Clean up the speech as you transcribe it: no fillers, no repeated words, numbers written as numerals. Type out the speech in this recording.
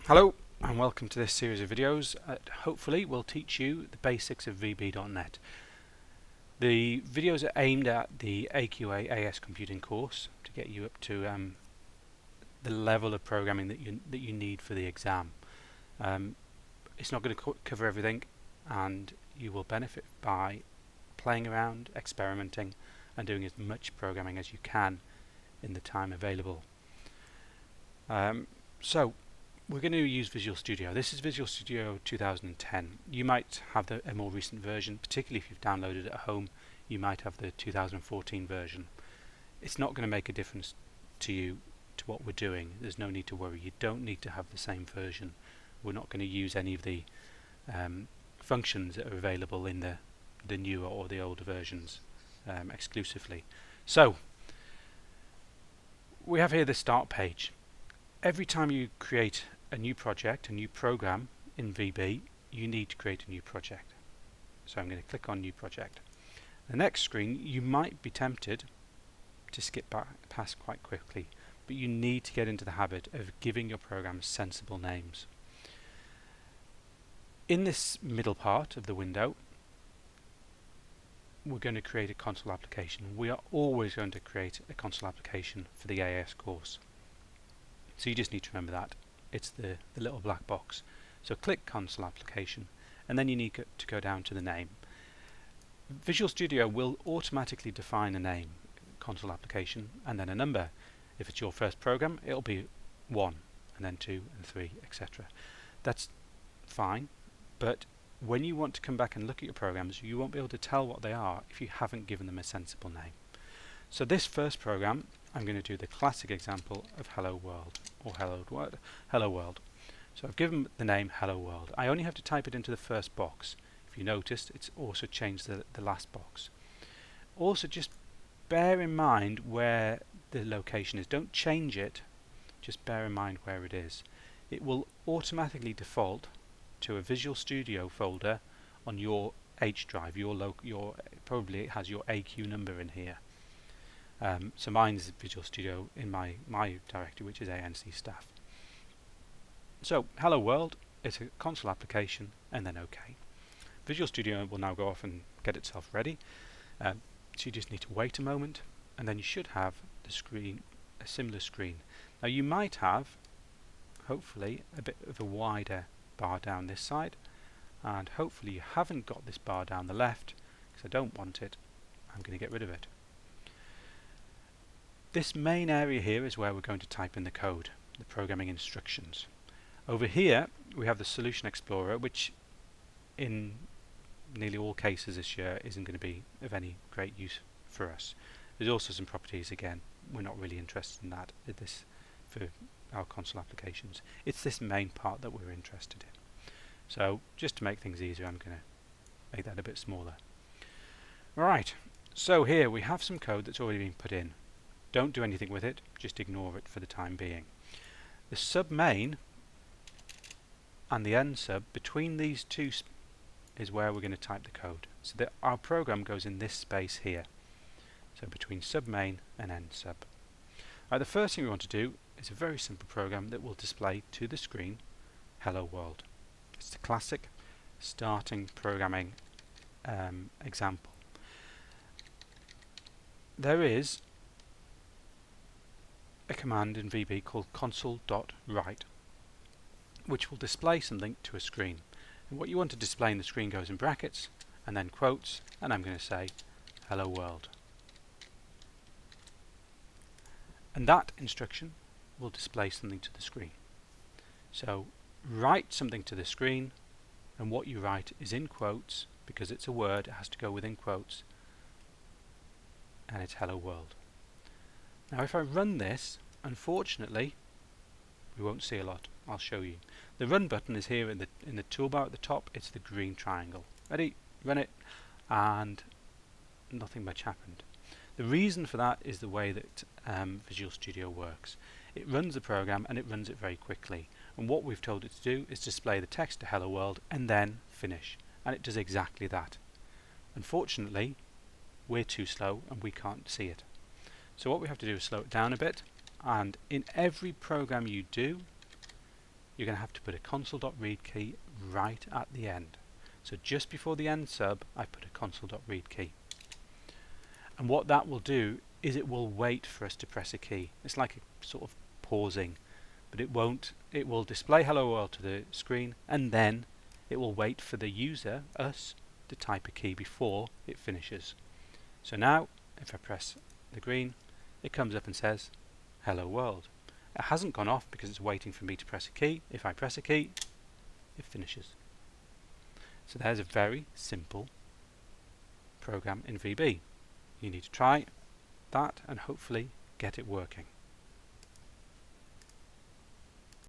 Hello and welcome to this series of videos that hopefully will teach you the basics of VB.net. The videos are aimed at the AQA AS computing course to get you up to the level of programming that you need for the exam. It's not going to cover everything, and you will benefit by playing around, experimenting and doing as much programming as you can in the time available. So we're going to use Visual Studio. This is Visual Studio 2010. You might have a more recent version, particularly if you've downloaded it at home. You might have the 2014 version. It's not going to make a difference to you to what we're doing. There's no need to worry. You don't need to have the same version. We're not going to use any of the functions that are available in the newer or the older versions exclusively. So we have here the start page. Every time you create a new project, a new program in VB, you need to create a new project. So I'm going to click on New Project. The next screen, you might be tempted to skip past quite quickly, but you need to get into the habit of giving your programs sensible names. In this middle part of the window, we're going to create a console application. We are always going to create a console application for the AS course. So you just need to remember that. It's the little black box. So click Console Application, and then you need to go down to the name. Visual Studio will automatically define a name, Console Application, and then a number. If it's your first program, it'll be 1, and then 2, and 3, etc. That's fine, but when you want to come back and look at your programs, you won't be able to tell what they are if you haven't given them a sensible name. So this first program, I'm going to do the classic example of HelloWorld, or HelloWorld. So I've given the name HelloWorld. I only have to type it into the first box. If you noticed, it's also changed the last box. Also, just bear in mind where the location is. Don't change it, just bear in mind where it is. It will automatically default to a Visual Studio folder on your H drive. Probably it has your AQ number in here. So mine is Visual Studio in my directory, which is ANC staff. So Hello World is a console application, and then OK. Visual Studio will now go off and get itself ready. So you just need to wait a moment, and then you should have the screen, a similar screen. Now you might have, hopefully, a bit of a wider bar down this side, and hopefully you haven't got this bar down the left, because I don't want it. I'm going to get rid of it. This main area here is where we're going to type in the code, the programming instructions. Over here we have the Solution Explorer, which in nearly all cases this year isn't going to be of any great use for us. There's also some properties, again, we're not really interested in that for our console applications. It's this main part that we're interested in. So just to make things easier, I'm going to make that a bit smaller. Right, so here we have some code that's already been put in. Don't do anything with it, just ignore it for the time being. The sub main and the end sub, between these two is where we're going to type the code. So that our program goes in this space here. So between sub main and end sub. The first thing we want to do is a very simple program that will display to the screen Hello World. It's the classic starting programming example. There is a command in VB called console.write, which will display something to a screen. And what you want to display in the screen goes in brackets and then quotes, and I'm going to say Hello World. And that instruction will display something to the screen. So write something to the screen, and what you write is in quotes, because it's a word, it has to go within quotes, and it's Hello World. Now if I run this, unfortunately we won't see a lot. I'll show you. The run button is here in the toolbar at the top. It's the green triangle. Ready? Run it, and nothing much happened. The reason for that is the way that Visual Studio works. It runs the program and it runs it very quickly, and what we've told it to do is display the text to Hello World and then finish, and it does exactly that. Unfortunately we're too slow and we can't see it. So what we have to do is slow it down a bit, and in every program you do, you're going to have to put a console.read key right at the end. So just before the end sub, I put a console.read key. And what that will do is it will wait for us to press a key. It's like a sort of pausing, but it won't. It will display Hello World to the screen, and then it will wait for the user, us, to type a key before it finishes. So now, if I press the green, it comes up and says Hello World. It hasn't gone off because it's waiting for me to press a key. If I press a key, it finishes. So there's a very simple program in VB. You need to try that and hopefully get it working.